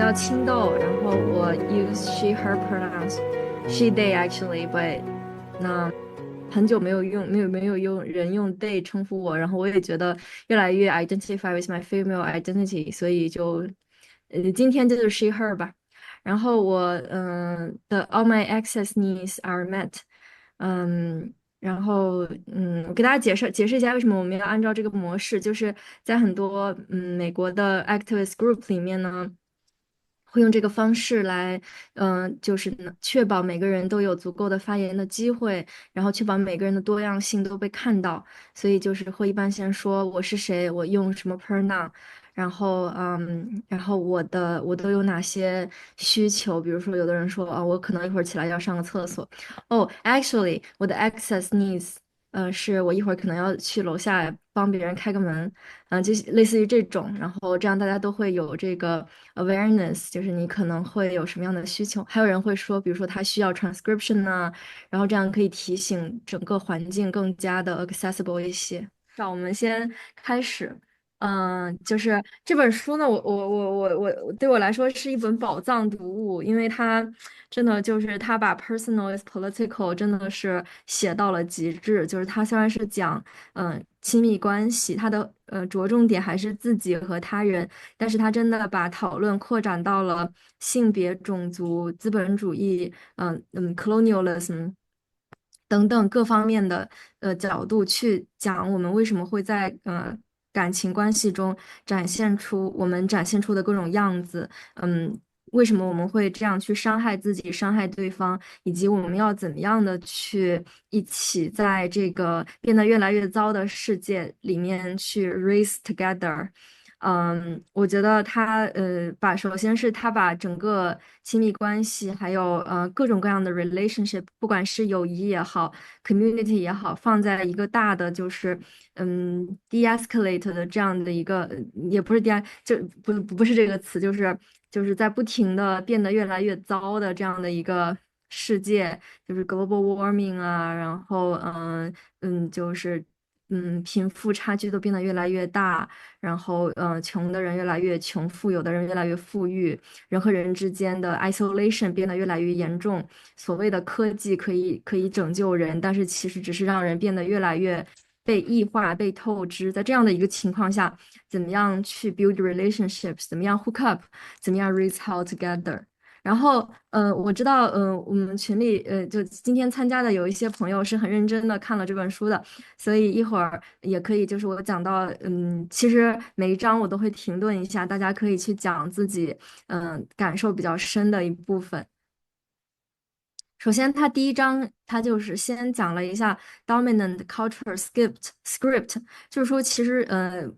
叫青豆，然后我 use she her pronouns she they actually，but 那很久没有用人用 they 称呼我，然后我也觉得越来越 identify with my female identity，所以就今天就是 she her 吧。然后我的 all my access needs are met，然后我给大家解释一下为什么我们要按照这个模式，就是在很多美国的 activist group 里面呢。会用这个方式来，就是确保每个人都有足够的发言的机会，然后确保每个人的多样性都被看到。所以就是会一般先说我是谁，我用什么 pronoun，然后我都有哪些需求，比如说有的人说我可能一会儿起来要上个厕所。哦，actually，我的 access needs，是我一会儿可能要去楼下帮别人开个门，就类似于这种，然后这样大家都会有这个 awareness，就是你可能会有什么样的需求。还有人会说，比如说他需要 transcription 呢，然后这样可以提醒整个环境更加的 accessible 一些。那我们先开始。就是这本书呢，我对我来说是一本宝藏读物，因为它真的就是它把 personal is political 真的是写到了极致。就是它虽然是讲亲密关系，它的着重点还是自己和他人，但是它真的把讨论扩展到了性别、种族、资本主义，colonialism。等等各方面的角度去讲我们为什么会在感情关系中展现出的各种样子，嗯，为什么我们会这样去伤害自己、伤害对方，以及我们要怎么样的去一起在这个变得越来越糟的世界里面去 race together。我觉得首先是他把整个亲密关系，还有各种各样的 relationship，不管是友谊也好，community 也好，放在一个大的就是de-escalate 的这样的一个，也不是 就不是这个词，就是在不停的变得越来越糟的这样的一个世界，就是 global warming 啊，然后就是贫富差距都变得越来越大。然后穷的人越来越穷，富有的人越来越富裕，人和人之间的 isolation 变得越来越严重。所谓的科技可以拯救人，但是其实只是让人变得越来越被异化、被透支。在这样的一个情况下，怎么样去 build relationships，怎么样 hook up，怎么样 reach out together。然后，我知道，我们群里，就今天参加的有一些朋友是很认真的看了这本书的，所以一会儿也可以，就是我讲到，其实每一章我都会停顿一下，大家可以去讲自己，感受比较深的一部分。首先，他第一章他就是先讲了一下 dominant culture script，就是说其实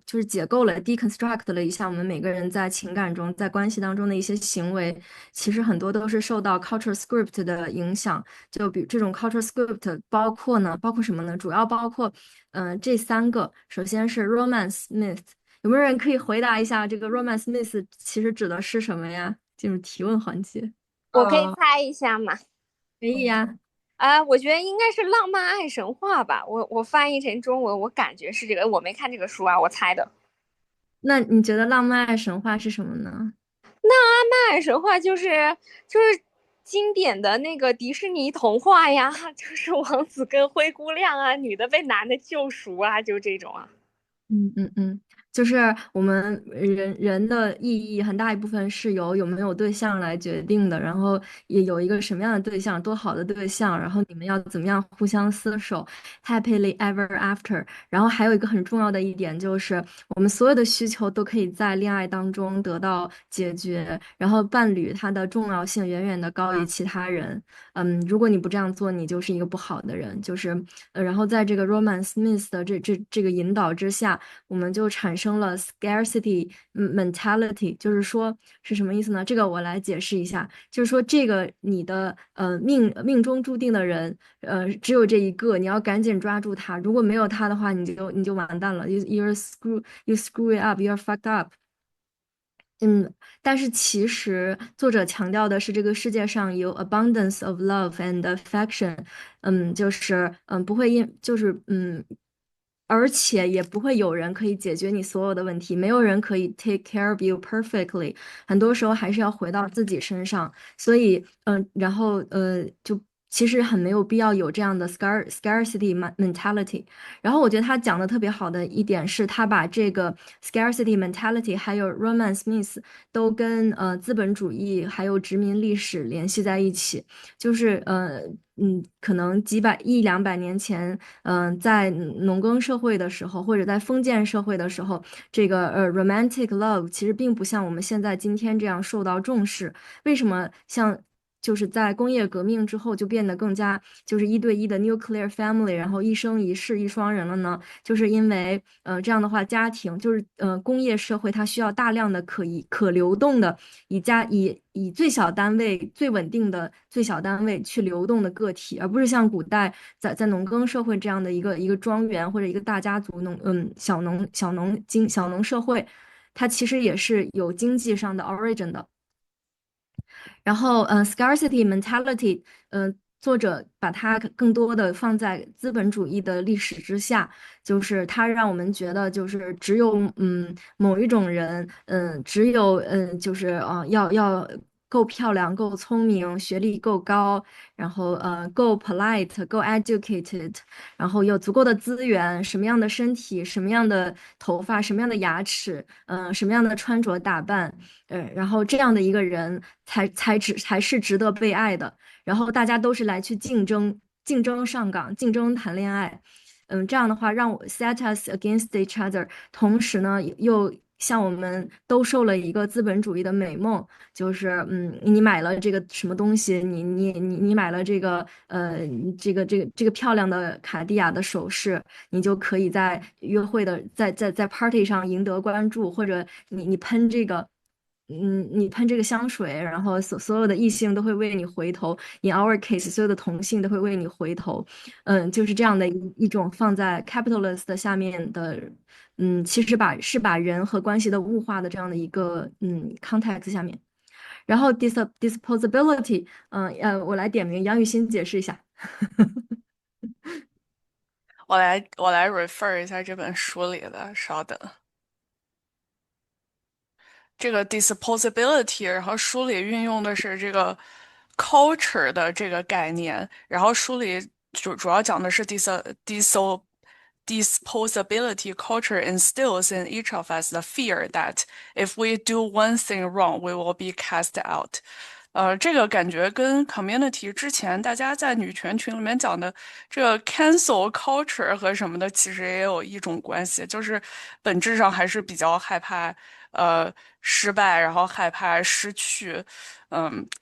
就是解构了 deconstruct 了一下我们每个人在情感中在关系当中的一些行为，其实很多都是受到 culture script 的影响。就比这种 culture script 包括什么呢？主要包括这三个，首先是 romance myth。有没有人可以回答一下这个 romance myth 其实指的是什么呀？进入提问环节。我可以猜一下嘛？可以呀。我觉得应该是浪漫爱神话吧。我翻译成中文，我感觉是这个。我没看这个书啊，我猜的。那你觉得浪漫爱神话是什么呢？浪漫爱神话就是经典的那个迪士尼童话呀，就是王子跟灰姑娘啊，女的被男的救赎啊，就这种啊。就是我们人的意义很大一部分是由有没有对象来决定的，然后也有一个什么样的对象，多好的对象，然后你们要怎么样互相厮守，happily ever after。然后还有一个很重要的一点就是，我们所有的需求都可以在恋爱当中得到解决，然后伴侣他的重要性远远的高于其他人。如果你不这样做，你就是一个不好的人。然后在这个 Romance Smith 的这个引导之下。我们就产生了 scarcity mentality，就是说是什么意思呢？这个我来解释一下，就是说这个你的命中注定的人，只有这一个，你要赶紧抓住他，如果没有他的话，你就完蛋了，you screw it up，you're fucked up。但是其实作者强调的是，这个世界上有 abundance of love and affection，就是不会因就是而且也不会有人可以解决你所有的问题，没有人可以 take care of you perfectly，很多时候还是要回到自己身上。所以，然后就其实很没有必要有这样的 scarcity mentality。然后我觉得他讲的特别好的一点是，他把这个 scarcity mentality 还有 Roman Smith 都跟资本主义还有殖民历史联系在一起。就是可能一两百年前，在农耕社会的时候，或者在封建社会的时候，这个romantic love 其实并不像我们现在今天这样受到重视。为什么就是在工业革命之后就变得更加就是一对一的 nuclear family，然后一生一世一双人了呢？就是因为这样的话，家庭就是工业社会它需要大量的可流动的以最小单位最稳定的最小单位去流动的个体，而不是像古代在农耕社会这样的一个庄园或者一个大家族小农社会，它其实也是有经济上的 origin 的。然后，scarcity mentality，作者把它更多的放在资本主义的历史之下，就是它让我们觉得，就是只有某一种人，只有就是要够漂亮、够聪明、学历够高，然后够 polite、够 educated，然后有足够的资源，什么样的身体、什么样的头发、什么样的牙齿，什么样的穿着打扮。然后这样的一个人才是值得被爱的。然后大家都是来去竞争上岗、竞争谈恋爱。这样的话让我 set us against each other，同时呢又像我们兜售了一个资本主义的美梦，就是你买了这个什么东西，你买了这个漂亮的卡地亚的首饰，你就可以在约会的在 party 上赢得关注，或者你喷这个。你喷这个香水，然后所有的异性都会为你回头，in our case，所有的同性都会为你回头，就是这样的一种放在 capitalist 的下面的，其实把人和关系的物化的这样的一个context 下面，然后 disposability，我来点名，杨雨欣解释一下。我来 refer 一下这本书里的，稍等。这个 disposability，然后书里运用的是这个 culture 的这个概念，然后书里主要讲的是 disposability culture instills in each of us the fear that if we do one thing wrong, we will be cast out。这个感觉跟 community 之前大家在女权群里面讲的这个 cancel culture 和什么的，其实也有一种关系，就是本质上还是比较害怕失败，然后害怕失去。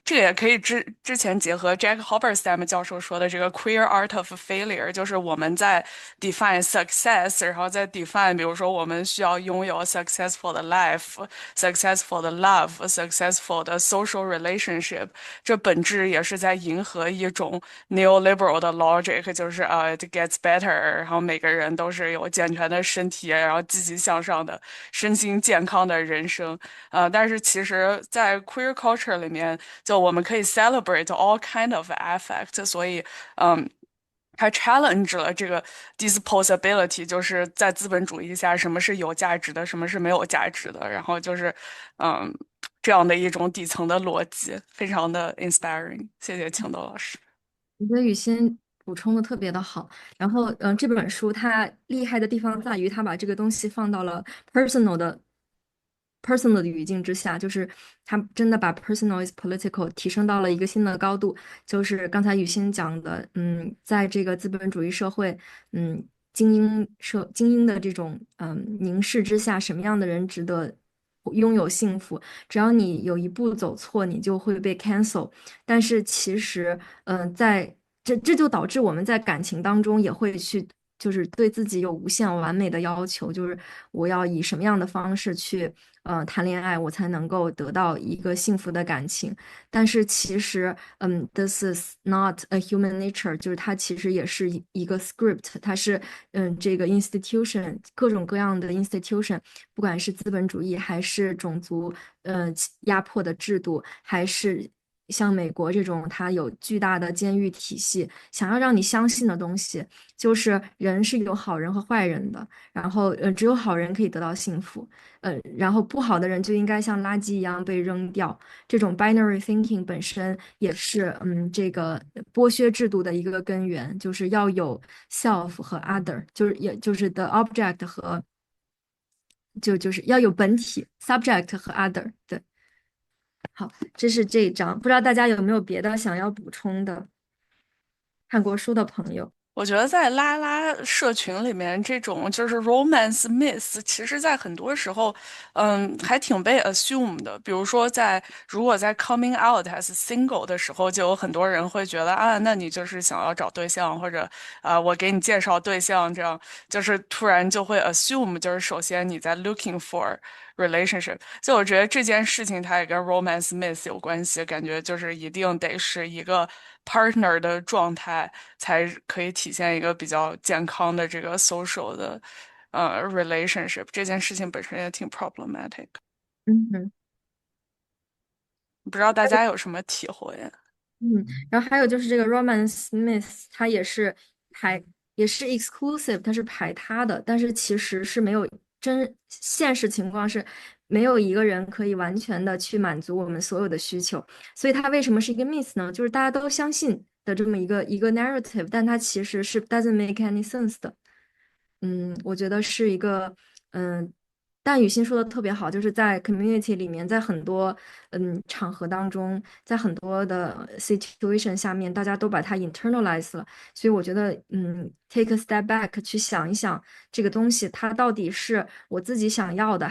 这个也可以之前结合 Jack Halberstam 教授说的这个 queer art of failure，就是我们在 define success，然后在 define，比如说我们需要拥有 successful 的 life、successful 的 love、successful 的 social relationship，这本质也是在迎合一种 neoliberal 的 logic，就是it gets better，然后每个人都是有健全的身体，然后积极向上的身心健康的人生。但是其实，在 queer culture 里面，就我们可以 celebrate all kind of affect，所以，它 challenge 了这个 disposability，就是在资本主义下，什么是有价值的，什么是没有价值的，然后就是，嗯，这样的一种底层的逻辑，非常的 inspiring。谢谢青豆老师。我觉得雨欣补充的特别的好。然后，这本书它厉害的地方在于，它把这个东西放到了 personal 的语境之下，就是它真的把 personal is political 提升到了一个新的高度。就是刚才雨欣讲的，在这个资本主义社会，精英的这种凝视之下，什么样的人值得拥有幸福？只要你有一步走错，你就会被 cancel。但是其实，这就导致我们在感情当中也会去，就是对自己有无限完美的要求，就是我要以什么样的方式去谈恋爱，我才能够得到一个幸福的感情。但是其实，this is not a human nature，就是它其实也是一个 script，它是这个 institution 各种各样的 institution，不管是资本主义还是种族压迫的制度，还是像美国这种，它有巨大的监狱体系，想要让你相信的东西，就是人是有好人和坏人的，然后只有好人可以得到幸福，然后不好的人就应该像垃圾一样被扔掉。这种 binary thinking 本身也是这个剥削制度的一个根源，就是要有 self 和 other，就是也就是 the object 和就是要有本体 subject 和 other。对，好，这是这一章，不知道大家有没有别的想要补充的？看过书的朋友。我觉得在拉拉社群里面，这种就是 romance myth，其实在很多时候，还挺被 assume 的。比如说如果在 coming out as single 的时候，就有很多人会觉得啊，那你就是想要找对象，或者我给你介绍对象，这样就是突然就会 assume，就是首先你在 looking for relationship。就我觉得这件事情它也跟 romance myth 有关系，感觉就是一定得是一个 partner 的状态。才可以体现一个比较健康的这个 social 的relationship。这件事情本身也挺 problematic，嗯不知道大家有什么体会？然后还有就是这个 Romance Smith，它排也是 exclusive，它是排他的，但是其实是没有现实情况是没有一个人可以完全的去满足我们所有的需求，所以它为什么是一个 myth 呢？就是大家都相信的这么一个 narrative，但它其实是 doesn't make any sense 的。我觉得是一个，但雨欣说的特别好，就是在 community 里面，在很多场合当中，在很多的 situation 下面，大家都把它 internalize 了，所以我觉得take a step back 去想一想这个东西，它到底是我自己想要的，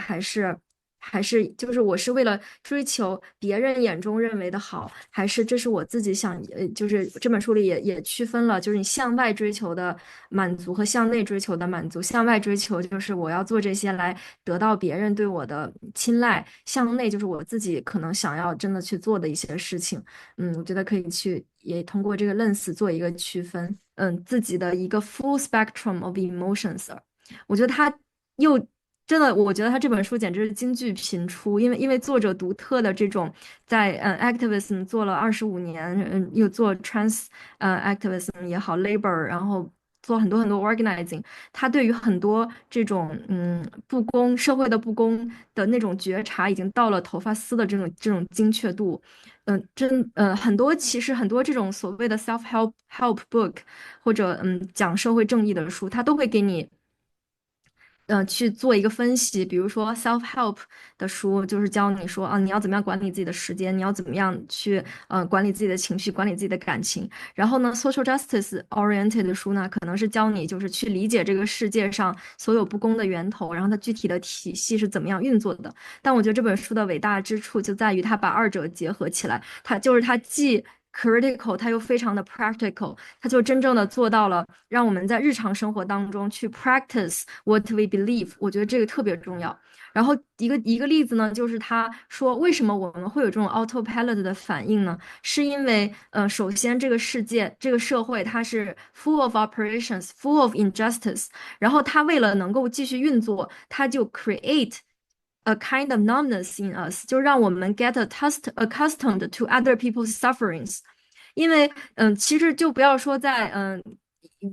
还是就是我是为了追求别人眼中认为的好，还是这是我自己想，就是这本书里也区分了，就是你向外追求的满足和向内追求的满足。向外追求就是我要做这些来得到别人对我的青睐，向内就是我自己可能想要真的去做的一些事情。我觉得可以去也通过这个 lens 做一个区分，自己的一个 full spectrum of emotions。我觉得他又真的，我觉得他这本书简直是金句频出，因为作者独特的这种在activism 做了25年，又做 trans activism 也好，labor，然后做很多很多 organizing，他对于很多这种不公社会的不公的那种觉察，已经到了头发丝的这种精确度。很多其实很多这种所谓的 self help book 或者讲社会正义的书，它都会给你去做一个分析，比如说 self help 的书，就是教你说啊，你要怎么样管理自己的时间，你要怎么样去管理自己的情绪，管理自己的感情。然后呢，social justice oriented 的书呢，可能是教你就是去理解这个世界上所有不公的源头，然后它具体的体系是怎么样运作的。但我觉得这本书的伟大之处就在于它把二者结合起来，它既 critical，它又非常的 practical，它就真正的做到了让我们在日常生活当中去 practice what we believe，我觉得这个特别重要。然后一个例子呢，就是他说为什么我们会有这种 autopilot 的反应呢？是因为首先这个世界这个社会它是 full of operations，full of injustice，然后它为了能够继续运作，它就 create a kind of numbness in us，就让我们 get accustomed to other people's sufferings。因为其实就不要说在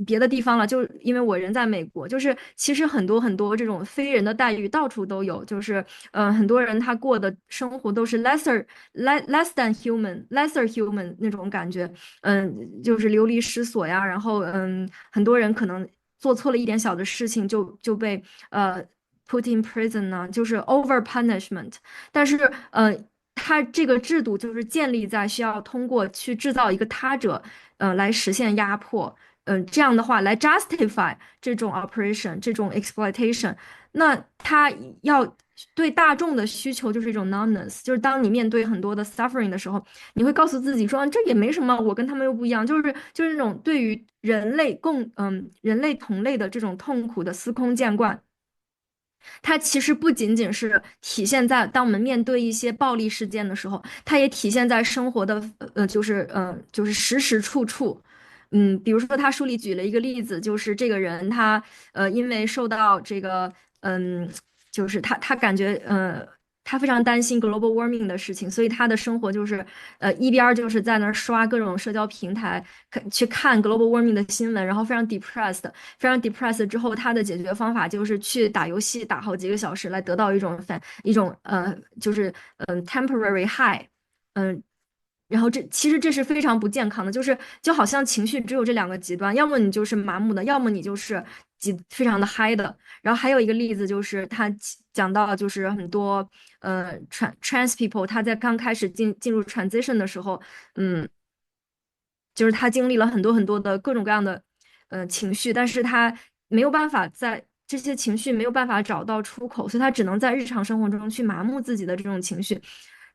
别的地方了，就因为我人在美国，就是其实很多很多这种非人的待遇到处都有，就是很多人他过的生活都是 less than lesser human 那种感觉，就是流离失所呀，然后很多人可能做错了一点小的事情就被put in prison 呢，就是 over punishment。但是它这个制度就是建立在需要通过去制造一个他者，来实现压迫，这样的话来 justify 这种 operation，这种 exploitation。那它要对大众的需求就是一种 numbness，就是当你面对很多的 suffering 的时候，你会告诉自己说，这也没什么，我跟他们又不一样，就是那种对于人类同类的这种痛苦的司空见惯。它其实不仅仅是体现在当我们面对一些暴力事件的时候，它也体现在生活的就是时时处处。比如说他书里举了一个例子，就是这个人他因为受到这个就是他感觉他非常担心 global warming 的事情，所以他的生活就是一边就是在那儿刷各种社交平台，去看 global warming 的新闻，然后非常 depressed 之后，他的解决方法就是去打游戏，打好几个小时来得到一种就是temporary high。嗯，然后其实这是非常不健康的，就好像情绪只有这两个极端，要么你就是麻木的，要么你就是非常的嗨的。然后还有一个例子就是他讲到就是很多trans people 他在刚开始进入 transition 的时候，嗯，就是他经历了很多很多的各种各样的情绪，但是他没有办法在这些情绪没有办法找到出口，所以他只能在日常生活中去麻木自己的这种情绪。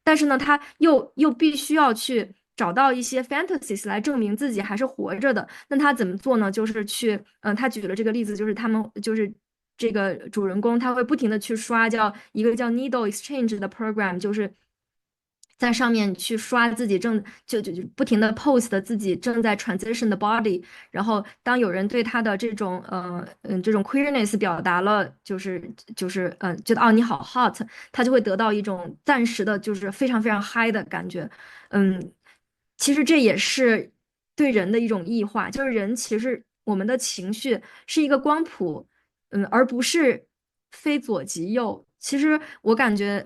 但是呢，他又必须要去找到一些 fantasies 来证明自己还是活着的。那他怎么做呢？就是去，他举了这个例子，就是他们就是这个主人公，他会不停的去刷一个叫 Needle Exchange 的 program，就是在上面去刷自己就不停的 post 自己正在 transition 的 body，然后当有人对他的这种 queerness 表达了觉得哦你好 hot，他就会得到一种暂时的就是非常非常嗨的感觉。嗯，其实这也是对人的一种异化，就是人其实我们的情绪是一个光谱，而不是非左即右。其实我感觉，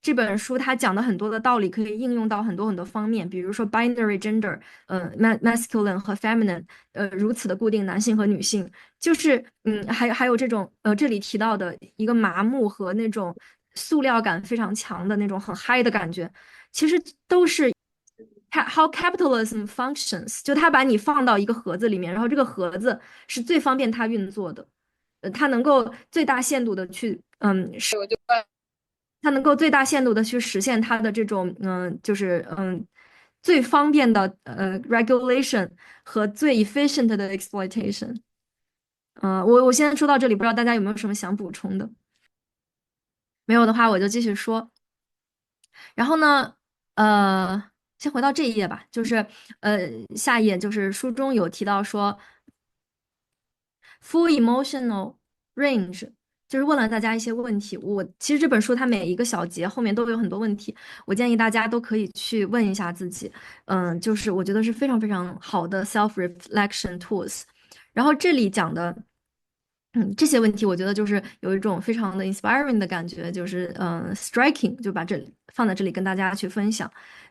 这本书它讲的很多的道理可以应用到很多很多方面，比如说 binary gender，masculine 和 feminine，如此的固定男性和女性，就是还有这种这里提到的一个麻木和那种塑料感非常强的那种很嗨的感觉，其实都是 how capitalism functions，就它把你放到一个盒子里面，然后这个盒子是最方便它运作的，它能够最大限度的去它能够最大限度的去实现它的这种最方便的regulation 和最 efficient 的 exploitation。我先说到这里，不知道大家有没有什么想补充的？没有的话，我就继续说。然后呢，先回到这一页吧，就是下一页就是书中有提到说，full emotional range，就是问了大家一些问题。其实这本书它每一个小节后面都有很多问题，我建议大家都可以去问一下自己。就是我觉得是非常非常好的 self reflection tools。然后这里讲的。这些问题我觉得就是有一种非常的 inspiring 的感觉，就是striking，就把这放在这里跟大家去分享。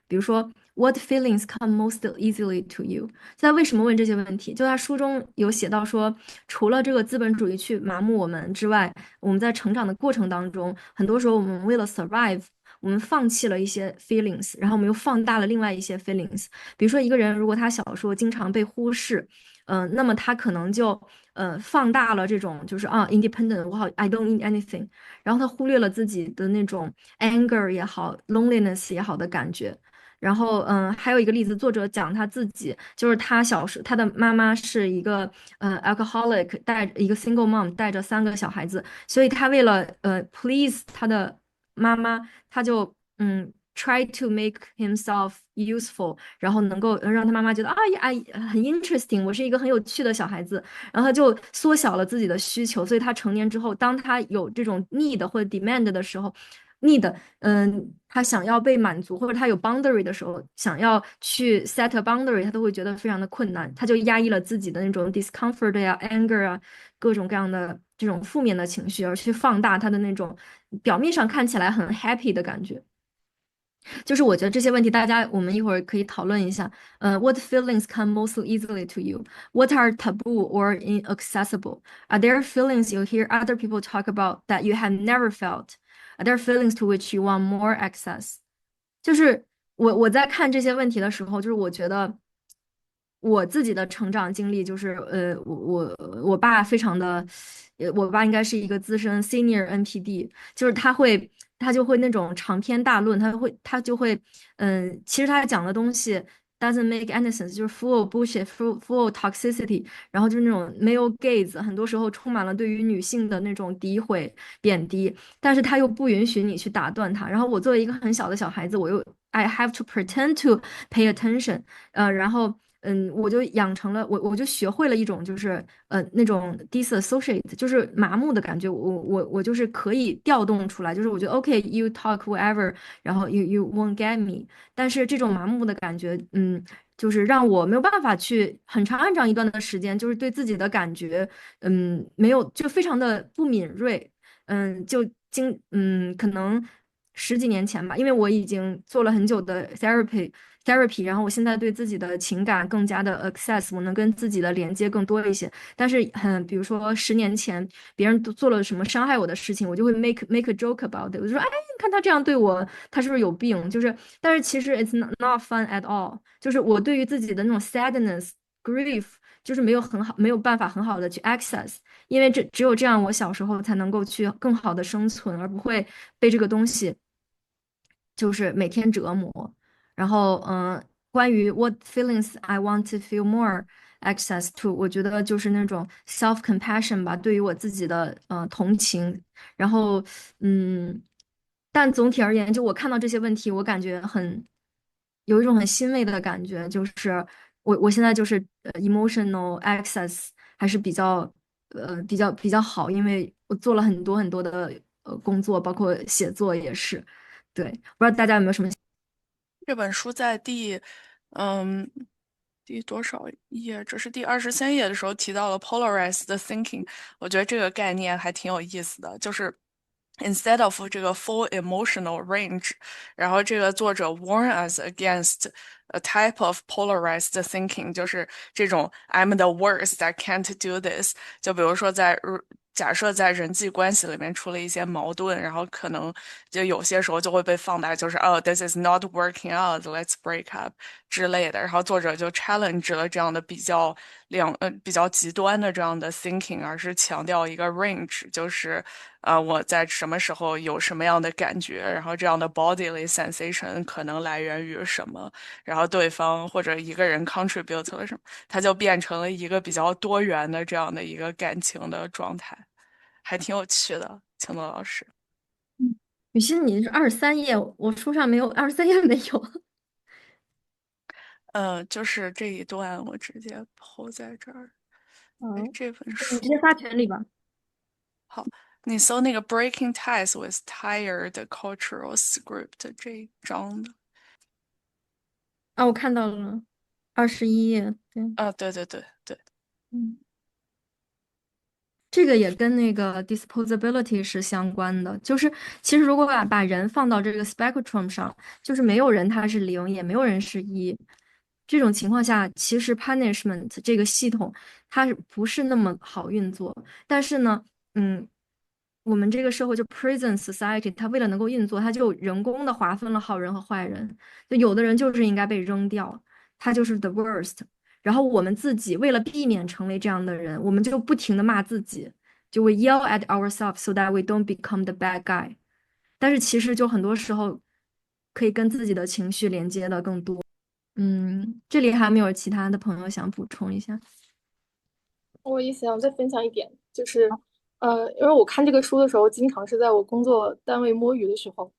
比如说，What feelings come most easily to you？在为什么问这些问题？就他书中有写到说，除了这个资本主义去麻木我们之外，我们在成长的过程当中，很多时候我们为了 survive，我们放弃了一些 feelings，然后我们又放大了另外一些 feelings。比如说，一个人如果他小时候经常被忽视，那么他可能就放大了这种就是independent，我好 I don't need anything，然后他忽略了自己的那种 anger 也好，loneliness 也好的感觉。然后还有一个例子，作者讲他自己，就是他小时他的妈妈是一个alcoholic，一个 single mom，带着3个小孩子，所以他为了please 他的妈妈，他就try to make himself useful，然后能够让他妈妈觉得很 interesting，我是一个很有趣的小孩子，然后他就缩小了自己的需求，所以他成年之后，当他有这种 need 或者 demand 的时候，need，他想要被满足，或者他有 boundary 的时候，想要去 set a boundary，他都会觉得非常的困难，他就压抑了自己的那种 discomfort 呀、anger 啊，各种各样的这种负面的情绪，而去放大他的那种表面上看起来很 happy 的感觉。就是我觉得这些问题，我们一会儿可以讨论一下。What feelings come most easily to you? What are taboo or inaccessible? Are there feelings you hear other people talk about that you have never felt? Are there feelings to which you want more access? 就是我在看这些问题的时候，就是我觉得我自己的成长经历，就是我爸非常的，我爸应该是一个资深 senior NPD，就是他就会那种长篇大论，他就会其实他讲的东西 doesn't make any sense，就是 full of bullshit，full of toxicity，然后就是那种 male gaze，很多时候充满了对于女性的那种诋毁贬低，但是他又不允许你去打断他。然后我作为一个很小的小孩子，I have to pretend to pay attention，然后我就养成了我就学会了一种就是那种 disassociate，就是麻木的感觉。我就是可以调动出来，就是我觉得 OK，you talk whatever，然后 you won't get me。但是这种麻木的感觉，就是让我没有办法去很长一段的时间，就是对自己的感觉，没有就非常的不敏锐。就可能十几年前吧，因为我已经做了很久的 therapy，然后我现在对自己的情感更加的 access，我能跟自己的连接更多一些。但是比如说10年前别人都做了什么伤害我的事情，我就会 make a joke about it，我就说，哎，你看他这样对我，他是不是有病？就是，但是其实 it's not fun at all，就是我对于自己的那种 sadness grief，就是没有办法很好的去 access。因为只有这样，我小时候才能够去更好的生存，而不会被这个东西就是每天折磨。然后，关于 what feelings I want to feel more access to，我觉得就是那种 self compassion 吧，对于我自己的同情。然后，嗯，但总体而言，就我看到这些问题，我感觉有一种很欣慰的感觉，就是我现在就是emotional access 还是比较好，因为我做了很多很多的工作，包括写作也是。对，不知道大家有没有什么？这本书在嗯，第多少页？这是第23页的时候提到了 polarized thinking，我觉得这个概念还挺有意思的，就是 instead of 这个 full emotional range，然后这个作者 warn us against a type of polarized thinking，就是这种 I'm the worst, I can't do this。就比如说假设在人际关系里面出了一些矛盾，然后可能就有些时候就会被放大，就是this is not working out, let's break up 之类的。然后作者就 challenge 了这样的比较极端的这样的 thinking，而是强调一个 range，就是我在什么时候有什么样的感觉，然后这样的 bodily sensation 可能来源于什么，然后对方或者一个人 contribute 了什么，它就变成了一个比较多元的这样的一个感情的状态。还挺有趣的，青诺老师。雨欣，你是23页，我书上没有23页没有。就是这一段我直接抛在这儿。哎，嗯，这本书你直接发群里吧。好，你搜那个《Breaking Ties with Tired Cultural Script》这一章的。啊，我看到了，21页，对。啊，对对对对，嗯。这个也跟那个 disposability 是相关的，就是其实如果把人放到这个 spectrum 上，就是没有人他是零，也没有人是一。这种情况下，其实 punishment 这个系统它是不是那么好运作？但是呢，嗯，我们这个社会就 prison society，它为了能够运作，它就人工的划分了好人和坏人，就有的人就是应该被扔掉，他就是 the worst。然后我们自己为了避免成为这样的人，我们就不停的骂自己，就 we yell at ourselves so that we don't become the bad guy。但是其实就很多时候可以跟自己的情绪连接的更多。这里还没有其他的朋友想补充一下。我也想再分享一点，就是，因为我看这个书的时候，经常是在我工作单位摸鱼的时候。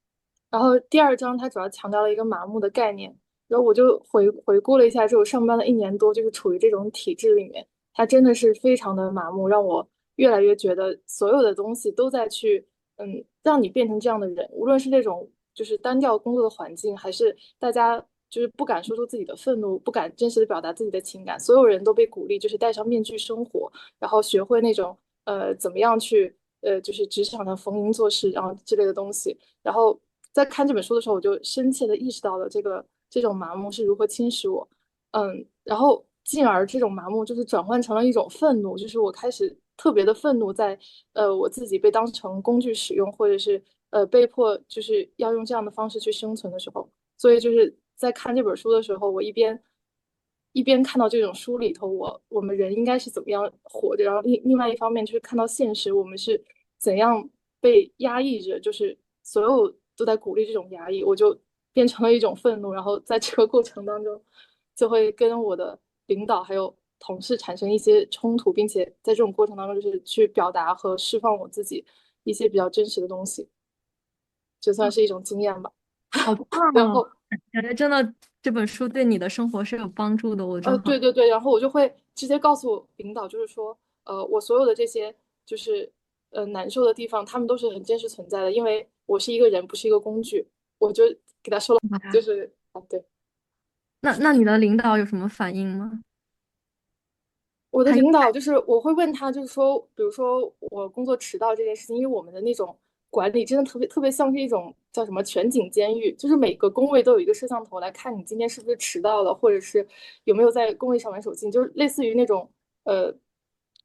然后第二章它主要强调了一个麻木的概念，然后我就回顾了一下，就我上班了1年多，就是处于这种体制里面，它真的是非常的麻木，让我越来越觉得所有的东西都在去，让你变成这样的人，无论是那种就是单调工作的环境，还是大家就是不敢说出自己的愤怒，不敢真实的表达自己的情感，所有人都被鼓励就是戴上面具生活，然后学会那种怎么样去就是职场上逢迎做事，然后之类的东西。然后在看这本书的时候，我就深切的意识到了这种麻木是如何侵蚀我。然后进而这种麻木就是转换成了一种愤怒，就是我开始特别的愤怒在，我自己被当成工具使用，或者是被迫就是要用这样的方式去生存的时候。所以就是在看这本书的时候，我一边看到这种书里头我们人应该是怎么样活着，然后另外一方面就是看到现实我们是怎样被压抑着，就是所有都在鼓励这种压抑，我就变成了一种愤怒，然后在这个过程当中就会跟我的领导还有同事产生一些冲突，并且在这种过程当中就是去表达和释放我自己一些比较真实的东西，就算是一种经验吧。好棒哦！然后感觉真的这本书对你的生活是有帮助的，我正好。对对对，然后我就会直接告诉领导，就是说，我所有的这些就是难受的地方，他们都是很真实存在的，因为我是一个人，不是一个工具。我就给他说了，就是啊，对。那你的领导有什么反应吗？我的他有。领导就是我会问他，就是说，比如说我工作迟到这件事情，因为我们的那种管理真的特别特别像是一种叫什么全景监狱，就是每个工位都有一个摄像头来看你今天是不是迟到了，或者是有没有在工位上玩手机，就是类似于那种呃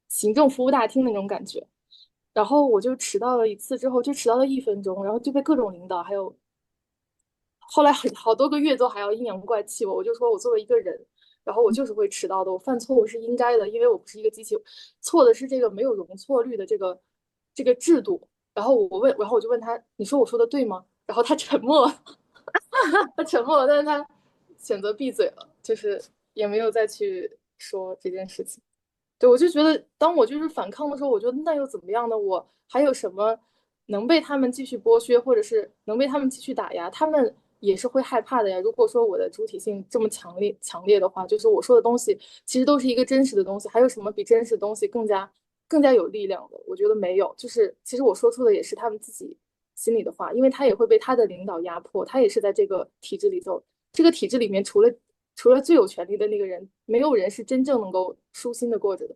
行政服务大厅的那种感觉。然后我就迟到了一次之后，就迟到了1分钟，然后就被各种领导还有后来好多个月都还要阴阳怪气我，我就说我作为一个人，然后我就是会迟到的，我犯错误是应该的，因为我不是一个机器，错的是这个没有容错率的这个制度。然后我就问他，你说我说的对吗？然后他沉默了，他沉默了，但是他选择闭嘴了，就是也没有再去说这件事情。对，我就觉得，当我就是反抗的时候，我觉得那又怎么样呢？我还有什么能被他们继续剥削，或者是能被他们继续打压？他们也是会害怕的呀。如果说我的主体性这么强烈的话，就是我说的东西其实都是一个真实的东西，还有什么比真实的东西更加有力量的？我觉得没有。就是其实我说出的也是他们自己心里的话，因为他也会被他的领导压迫，他也是在这个体制里头。这个体制里面，除了最有权利的那个人，没有人是真正能够舒心的过着的。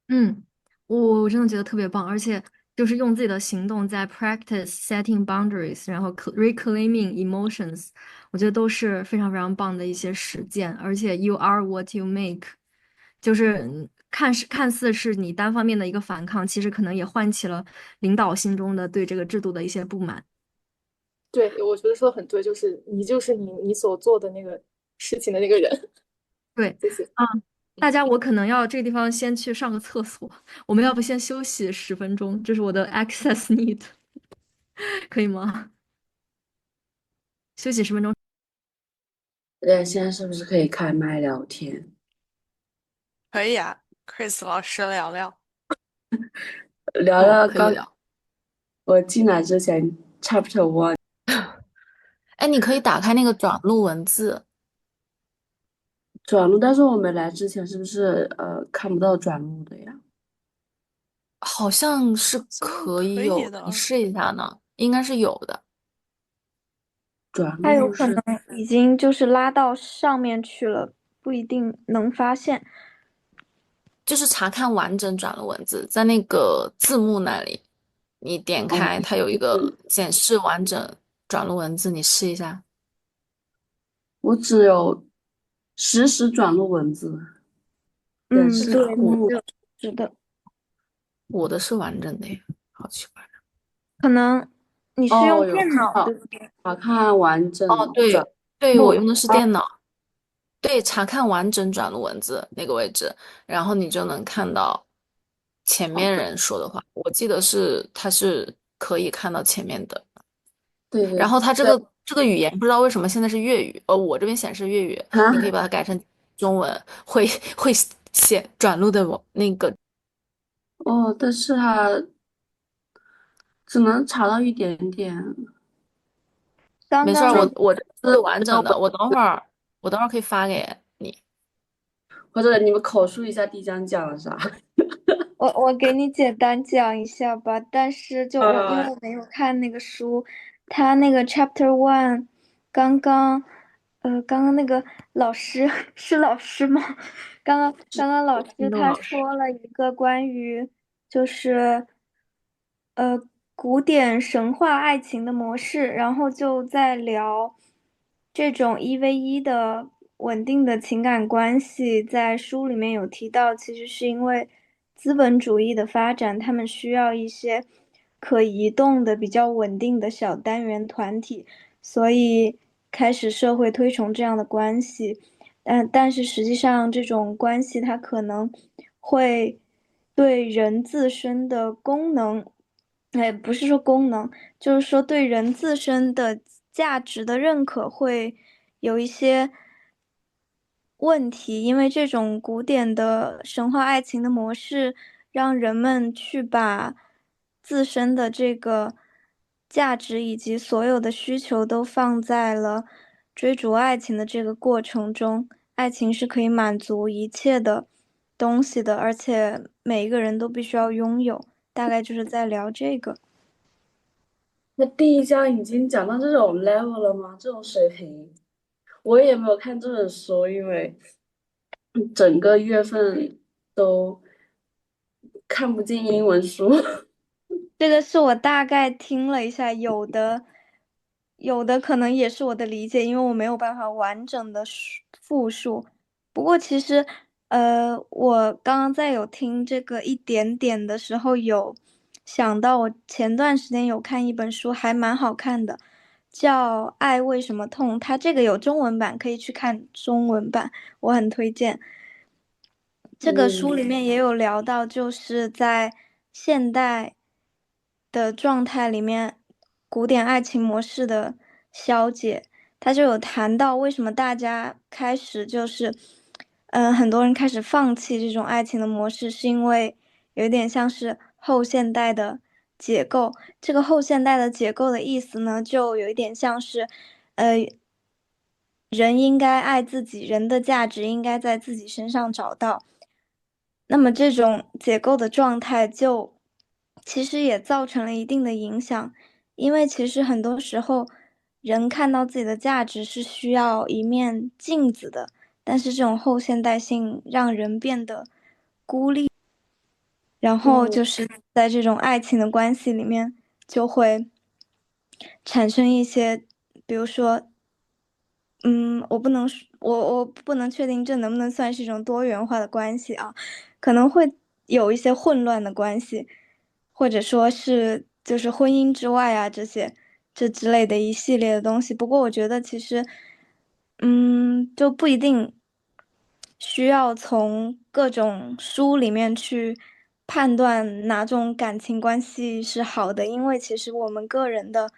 嗯，我真的觉得特别棒，而且就是用自己的行动在 practice setting boundaries，然后 reclaiming emotions，我觉得都是非常非常棒的一些实践。而且 you are what you make，就是看似是你单方面的一个反抗，其实可能也唤起了领导心中的对这个制度的一些不满。对，我觉得说的很对，就是你所做的那个事情的那个人。对，谢谢。啊，大家，我可能要这个地方先去上个厕所，我们要不先休息10分钟？这是我的 access need，可以吗？休息十分钟。对，现在是不是可以开麦聊天？可以啊，Chris 老师聊聊。聊哦，聊刚可以聊。我进来之前，Chapter One 哎，你可以打开那个转录文字，转录，但是我没来之前是不是看不到转录的呀？好像是可以可以有的，你的。试一下呢，应该是有的。转他有可能录是已经就是拉到上面去了，不一定能发现。就是查看完整转录文字，在那个字幕那里，你点哦，开，它有一个是显示完整转录文字，你试一下。我只有实时转录文字，显嗯，示对，字幕。是的，我的是完整的耶，好奇怪。可能你是用哦，有电脑，对看到，不对？查看完哦，整转对，对，我录。用的是电脑。对，查看完整转录文字那个位置，然后你就能看到前好的，面人说的话。我记得是它是可以看到前面的。对对然后它这对，个这个语言不知道为什么现在是粤语，我这边显示粤语，你可以啊，把它改成中文，会显转录的那个。哦，但是它只能查到一点点。刚刚没事儿，我转我这是完整的，到文我等会儿可以发给你。或者你们口述一下递江讲了啥？我给你简单讲一下吧，但是就我因为呃，我没有看那个书，他那个 Chapter One，刚刚刚刚那个老师是老师吗？刚刚老师他运动老师。说了一个关于就是古典神话爱情的模式，然后就在聊这种1v1的稳定的情感关系，在书里面有提到，其实是因为资本主义的发展，他们需要一些可移动的、比较稳定的小单元团体，所以开始社会推崇这样的关系。但是实际上，这种关系它可能会对人自身的功能，不是说功能，就是说对人自身的价值的认可会有一些问题，因为这种古典的神话爱情的模式，让人们去把自身的这个价值以及所有的需求都放在了追逐爱情的这个过程中，爱情是可以满足一切的东西的，而且每一个人都必须要拥有。大概就是在聊这个。那第一章已经讲到这种 level 了吗？这种水平，我也没有看这本书，因为整个月份都看不进英文书。这个是我大概听了一下，有的可能也是我的理解，因为我没有办法完整的复述。不过其实，我刚刚在有听这个一点点的时候，有想到我前段时间有看一本书，还蛮好看的，叫《爱为什么痛》，它这个有中文版，可以去看中文版，我很推荐。这个书里嗯面也有聊到，就是在现代的状态里面，古典爱情模式的消解，他就有谈到为什么大家开始就是，很多人开始放弃这种爱情的模式，是因为有点像是后现代的解构。这个后现代的解构的意思呢，就有一点像是，人应该爱自己，人的价值应该在自己身上找到。那么这种解构的状态就其实也造成了一定的影响，因为其实很多时候人看到自己的价值是需要一面镜子的，但是这种后现代性让人变得孤立，然后嗯就是在这种爱情的关系里面就会产生一些，比如说我不能确定这能不能算是一种多元化的关系啊，可能会有一些混乱的关系，或者说是就是婚姻之外啊这之类的一系列的东西。不过我觉得其实，就不一定需要从各种书里面去判断哪种感情关系是好的，因为其实我们个人的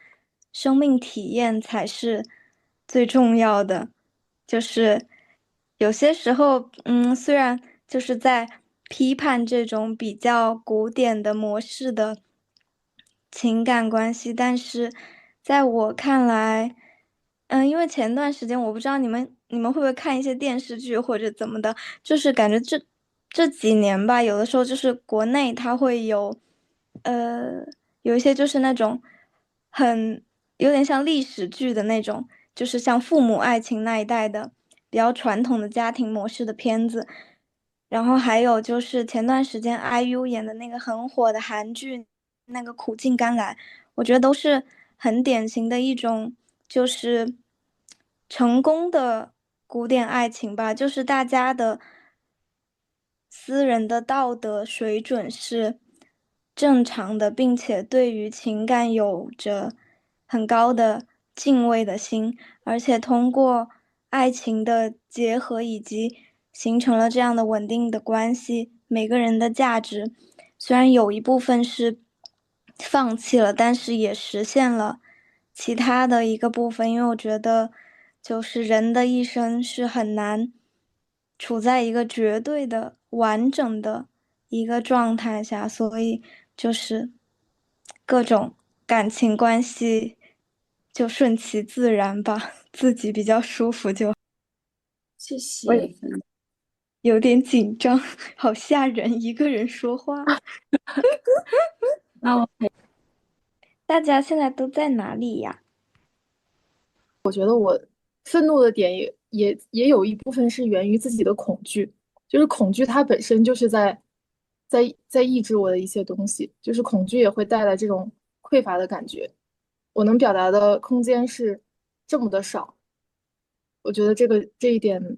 生命体验才是最重要的。就是有些时候，虽然就是在批判这种比较古典的模式的情感关系，但是在我看来，因为前段时间我不知道你们会不会看一些电视剧或者怎么的，就是感觉这几年吧，有的时候就是国内它会有，呃，有一些就是那种很有点像历史剧的那种，就是像父母爱情那一代的比较传统的家庭模式的片子。然后还有就是前段时间 IU 演的那个很火的韩剧，那个《苦尽甘来》，我觉得都是很典型的一种就是成功的古典爱情吧，就是大家的私人的道德水准是正常的，并且对于情感有着很高的敬畏的心，而且通过爱情的结合以及形成了这样的稳定的关系，每个人的价值虽然有一部分是放弃了，但是也实现了其他的一个部分，因为我觉得就是人的一生是很难处在一个绝对的完整的一个状态下，所以就是各种感情关系就顺其自然吧，自己比较舒服就好。谢谢我也分享。有点紧张，好吓人，一个人说话。那我大家现在都在哪里呀？愤怒的点也有一部分是源于自己的恐惧，就是恐惧它本身就是在抑制我的一些东西，就是恐惧也会带来这种匮乏的感觉，我能表达的空间是这么的少，我觉得这一点，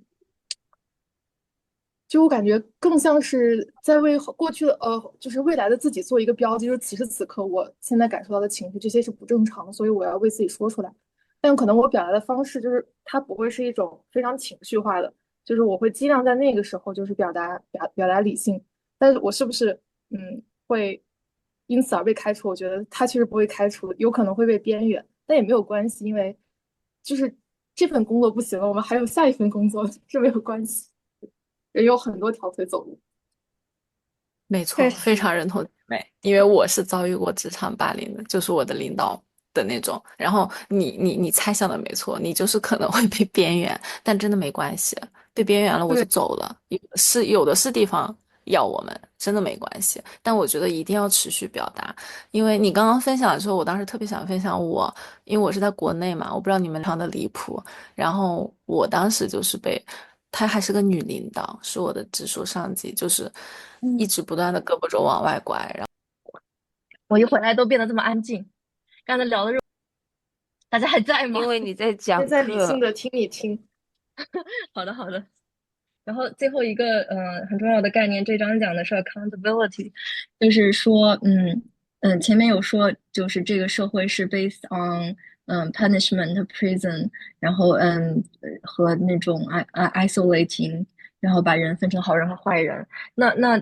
就我感觉更像是在为过去的就是未来的自己做一个标记，就是此时此刻我现在感受到的情绪，这些是不正常的，所以我要为自己说出来。但可能我表达的方式就是它不会是一种非常情绪化的，就是我会尽量在那个时候就是表达理性，但是我是不是会因此而被开除？我觉得他其实不会开除，有可能会被边缘，但也没有关系，因为就是这份工作不行了，我们还有下一份工作，这没有关系。人有很多条腿走路。没错，确实，非常认同姐妹，因为我是遭遇过职场霸凌的，就是我的领导的那种。然后你猜想的没错，你就是可能会被边缘，但真的没关系，被边缘了我就对，走了。有的是地方要我们，真的没关系。但我觉得一定要持续表达，因为你刚刚分享的时候，我当时特别想分享我，因为我是在国内嘛，我不知道你们常的离谱。然后我当时就是被，她还是个女领导，是我的直属上级，就是一嗯，直不断的胳膊肘往外拐，我一回来都变得这么安静。刚才聊的大家还在吗？因为你在讲现在理性课。的听一听。好的，好的。然后最后一个很重要的概念，这章讲的是 accountability，就是说前面有说就是这个社会是 based on punishment prison，然后和那种isolating，然后把人分成好人和坏人。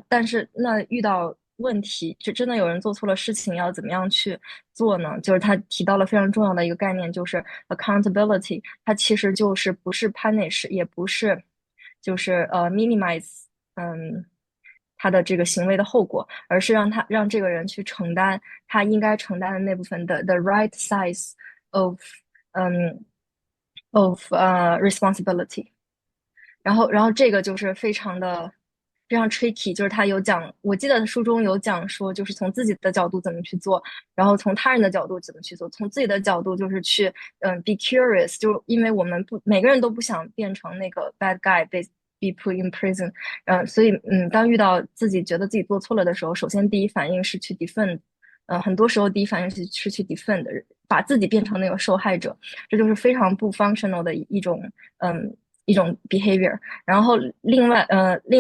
但是遇到问题，就真的有人做错了事情，要怎么样去做呢？就是他提到了非常重要的一个概念，就是 accountability，它其实就是不是 punish，也不是就是minimize，嗯，他的这个行为的后果，而是让这个人去承担他应该承担的那部分的 the right size of 嗯 responsibility。然后这个就是非常 tricky，就是他有讲，我记得书中有讲说，就是从自己的角度怎么去做，然后从他人的角度怎么去做，从自己的角度就是去be curious，就因为我们不每个人都不想变成那个 bad guy be put in prison，所以当遇到自己觉得自己做错了的时候，首先第一反应是去 defend。很多时候第一反应是去 defend，把自己变成那个受害者，这就是非常不 functional 的一种 behavior。然后另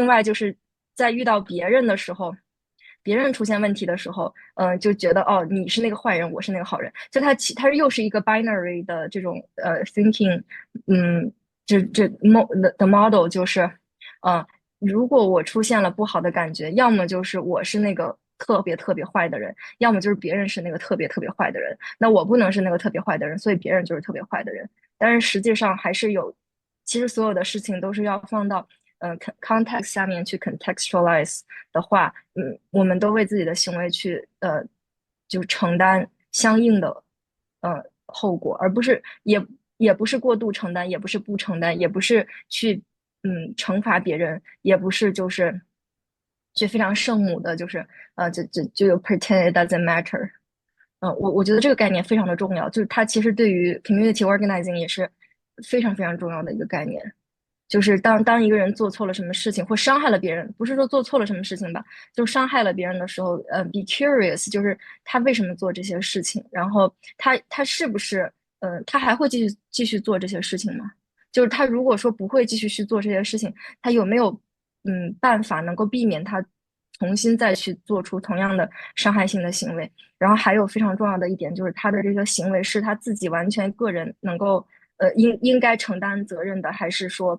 外就是在遇到别人的时候，别人出现问题的时候，就觉得哦，你是那个坏人，我是那个好人，就它又是一个 binary 的这种thinking，嗯，the model 就是，呃，如果我出现了不好的感觉，要么就是我是那个特别特别坏的人，要么就是别人是那个特别特别坏的人，那我不能是那个特别坏的人，所以别人就是特别坏的人。但是实际上还是有，其实所有的事情都是要放到context 下面去 contextualize 的话，我们都为自己的行为去就承担相应的后果，而不是也不是过度承担，也不是不承担，也不是去惩罚别人，也不是就非常圣母的，就是就有 pretend it doesn't matter。我觉得这个概念非常的重要，就是它其实对于 community organizing 也是非常非常重要的一个概念。就是当一个人做错了什么事情或伤害了别人，不是说做错了什么事情吧，就伤害了别人的时候，be curious，就是他为什么做这些事情，然后他是不是，他还会继续做这些事情吗？就是他如果说不会继续去做这些事情，他有没有办法能够避免他重新再去做出同样的伤害性的行为？然后还有非常重要的一点就是他的这个行为是他自己完全个人能够应该承担责任的，还是说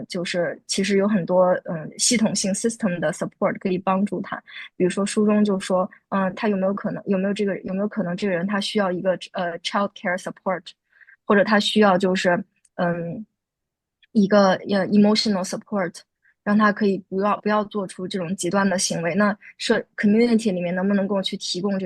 就是其实有很多系统性 system 的 support 可以帮助他？比如说书中就说他有没有可能这个人他需要一个child care support，或者他需要就是一个emotional support，让他可以不要做出这种极端的行为。那community 里面能不能够去提供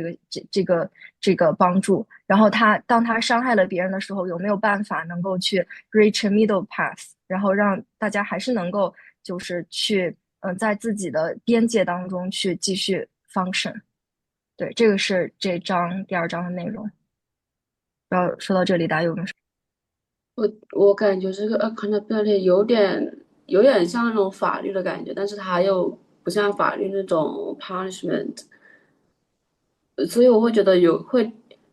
这个帮助？然后当他伤害了别人的时候，有没有办法能够去 reach a middle path，然后让大家还是能够就是去在自己的边界当中去继续 function。对，这个是第二章的内容。然后说到这里，大家有没有？我感觉这个 accountability 有点像那种法律的感觉，但是它又不像法律那种 punishment，所以我会觉得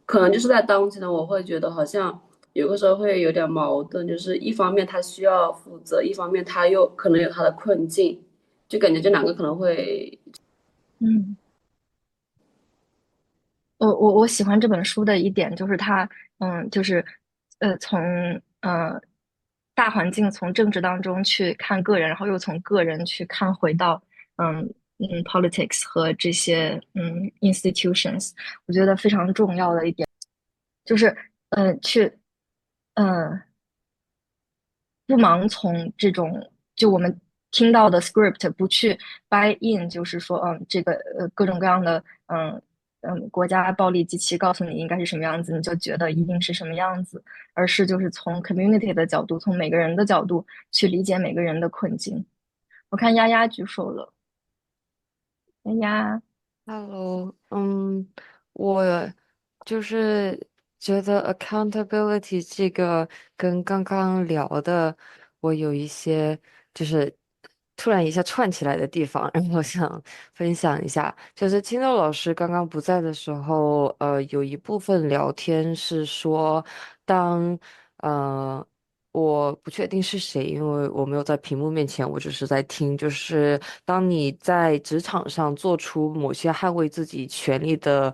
可能就是在当前的我会觉得好像有个时候会有点矛盾，就是一方面他需要负责，一方面他又可能有他的困境，就感觉这两个可能会嗯。我喜欢这本书的一点就是它，就是从呃大环境从政治当中去看个人，然后又从个人去看回到politics 和这些institutions，我觉得非常重要的一点就是去呃不盲从这种就我们听到的 script，不去 buy in，就是说这个各种各样的国家暴力机器告诉你应该是什么样子，你就觉得一定是什么样子，而是就是从 community 的角度，从每个人的角度去理解每个人的困境。我看丫丫举手了，丫丫。Hello，我就是觉得 accountability 这个跟刚刚聊的，我有一些就是突然一下串起来的地方，然后想分享一下。就是听到老师刚刚不在的时候，有一部分聊天是说，当呃我不确定是谁，因为我没有在屏幕面前，我只是在听。就是当你在职场上做出某些捍卫自己权利的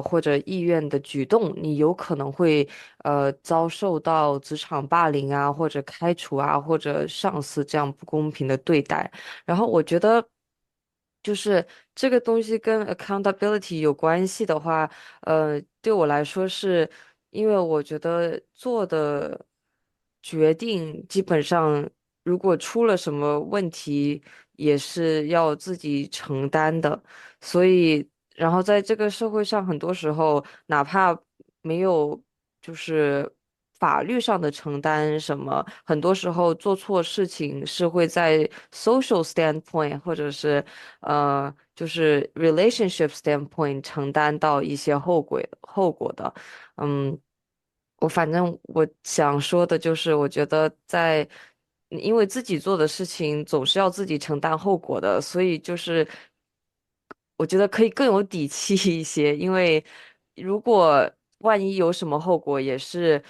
或者意愿的举动，你有可能会遭受到职场霸凌啊，或者开除啊，或者上司这样不公平的对待。然后我觉得。就是这个东西跟 accountability 有关系的话，对我来说是因为我觉得做的决定基本上，如果出了什么问题，也是要自己承担的。所以，然后在这个社会上，很多时候哪怕没有就是法律上的承担什么，很多时候做错事情是会在 social standpoint 或者是就是 relationship standpoint 承担到一些后果的。嗯，反正我想说的就是，我觉得因为自己做的事情总是要自己承担后果的，所以就是我觉得可以更有底气一些，因为如果万一有什么后果，也是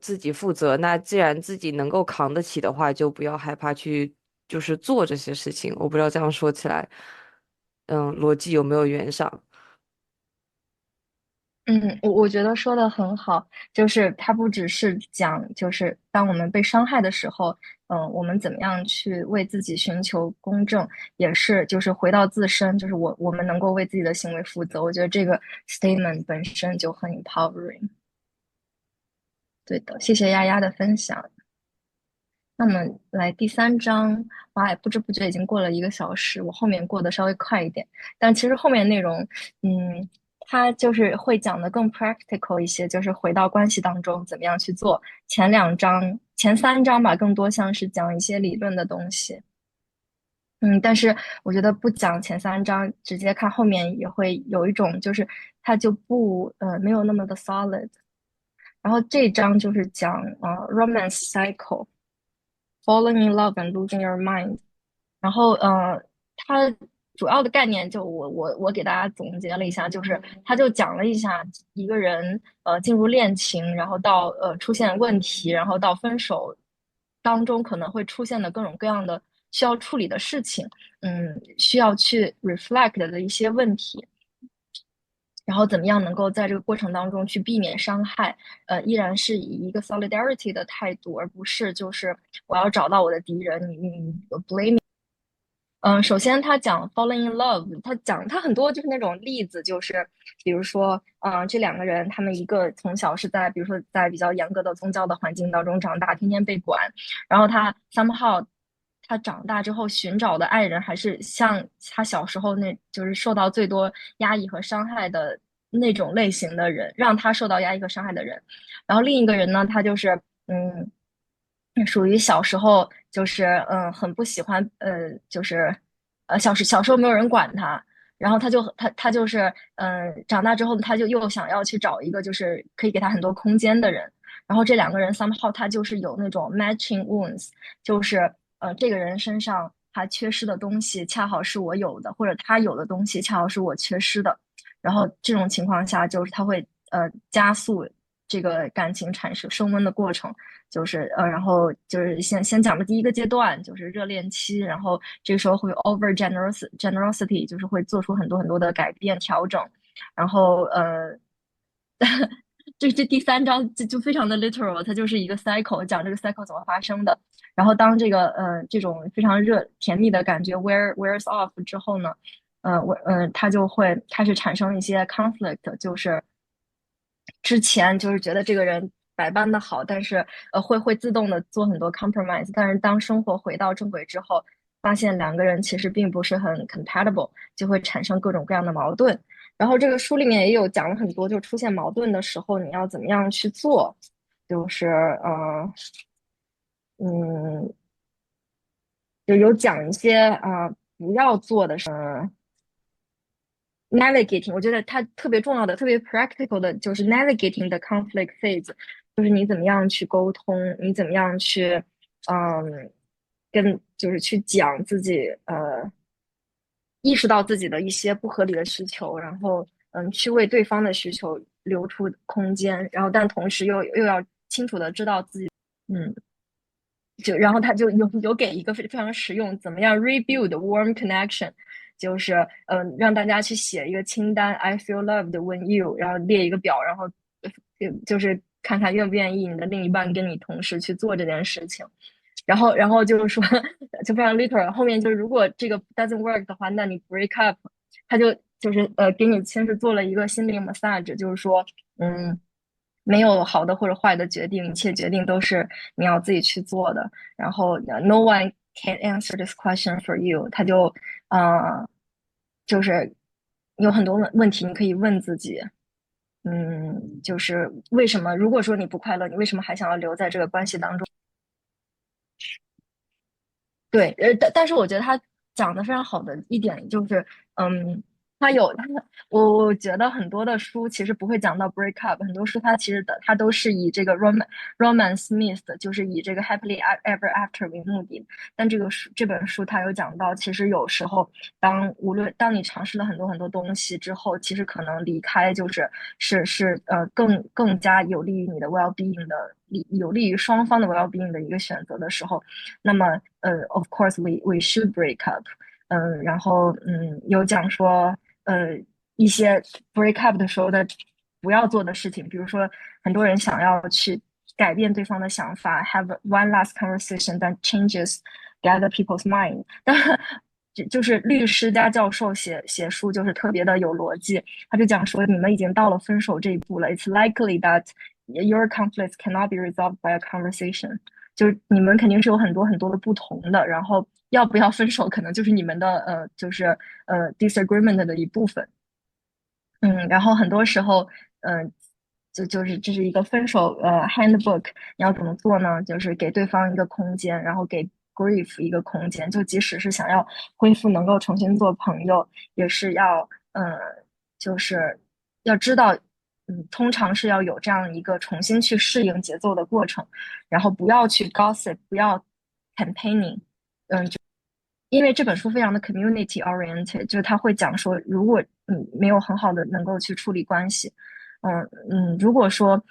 自己负责。那既然自己能够扛得起的话，就不要害怕去就是做这些事情。我不知道这样说起来，逻辑有没有圆上？我觉得说的很好，就是它不只是讲，就是当我们被伤害的时候，我们怎么样去为自己寻求公正，也是就是回到自身，就是我们能够为自己的行为负责。我觉得这个 statement 本身就很 empowering。对的，谢谢丫丫的分享。那么来第三章，哇，不知不觉已经过了1个小时，我后面过得稍微快一点，但其实后面内容，它就是会讲的更 practical 一些，就是回到关系当中怎么样去做。前三章吧，更多像是讲一些理论的东西。但是我觉得不讲前三章，直接看后面也会有一种就是它就不没有那么的 solid。然后这一章就是讲romance cycle。Falling in love and losing your mind。然后它主要的概念就我给大家总结了一下，就是他就讲了一下一个人进入恋情，然后到出现问题，然后到分手当中可能会出现的各种各样的需要处理的事情，需要去 reflect 的一些问题。然后怎么样能够在这个过程当中去避免伤害，依然是以一个 solidarity 的态度，而不是就是我要找到我的敌人，你 blame。首先他讲 falling in love，他很多就是那种例子，就是比如说，这两个人他们一个从小是在比如说在比较严格的宗教的环境当中长大，天天被管，然后他 somehow 他长大之后寻找的爱人还是像他小时候那就是受到最多压抑和伤害的那种类型的人，让他受到压抑和伤害的人。然后另一个人呢，他就是属于小时候就是很不喜欢就是小时候没有人管他，然后他就是长大之后他就又想要去找一个就是可以给他很多空间的人，然后这两个人 somehow 他就是有那种 matching wounds，就是这个人身上他缺失的东西恰好是我有的，或者他有的东西恰好是我缺失的，然后这种情况下就是他会加速这个感情产生升温的过程。就是然后就是先讲的第一个阶段就是热恋期，然后这个时候会 over generosity，就是会做出很多很多的改变调整，然后这第三章就非常的 literal，它就是一个 cycle，讲这个 cycle 怎么发生的。然后当这个这种非常甜蜜的感觉 wears off 之后呢，它就会开始产生一些 conflict，就是之前就是觉得这个人百般的好，但是会自动的做很多 compromise，但是当生活回到正轨之后，发现两个人其实并不是很 compatible，就会产生各种各样的矛盾。然后这个书里面也有讲了很多，就出现矛盾的时候你要怎么样去做，就是嗯，就有讲一些不要做的事。navigating，我觉得它特别重要的、特别 practical 的就是 navigating the conflict phase，就是你怎么样去沟通，你怎么样去，就是去讲自己，意识到自己的一些不合理的需求，然后去为对方的需求留出空间，然后但同时又要清楚的知道自己，嗯。然后他就有给一个非常实用，怎么样 rebuild warm connection，就是让大家去写一个清单，I feel loved when you，然后列一个表，然后就是看看愿不愿意你的另一半跟你同时去做这件事情，然后就是说就非常 literal，后面就是如果这个 doesn't work 的话，那你 break up，他就是给你先是做了一个心灵 massage，就是说没有好的或者坏的决定，一切决定都是你要自己去做的。然后 no one can answer this question for you，他就就是有很多问题你可以问自己，就是为什么？如果说你不快乐，你为什么还想要留在这个关系当中？对，但是我觉得他讲的非常好的一点就是，嗯，我觉得很多的书其实不会讲到 break up，很多书它其实它都是以这个 romance myth，就是以这个 happily ever after 为目的。但这本书它有讲到，其实有时候当你尝试了很多很多东西之后，其实可能离开是更加有利于你的 well being 的，有利于双方的 well being 的一个选择的时候。那么of course we should break up，然后有讲说一些 break up 的时候的不要做的事情，比如说很多人想要去改变对方的想法，have one last conversation that changes the other people's mind，但就是律师加教授写书就是特别的有逻辑，他就讲说你们已经到了分手这一步了，it's likely that your conflicts cannot be resolved by a conversation。就是你们肯定是有很多很多的不同的，然后要不要分手，可能就是你们的就是disagreement 的一部分。然后很多时候，就是这是一个分手handbook，你要怎么做呢？就是给对方一个空间，然后给 grief 一个空间，就即使是想要恢复，能够重新做朋友，也是要就是要知道，通常是要有这样一个重新去适应节奏的过程，然后不要去 gossip，不要 campaigning，因为这本书非常的 community oriented，就是他会讲说，如果你没有很好的能够去处理关系，如果说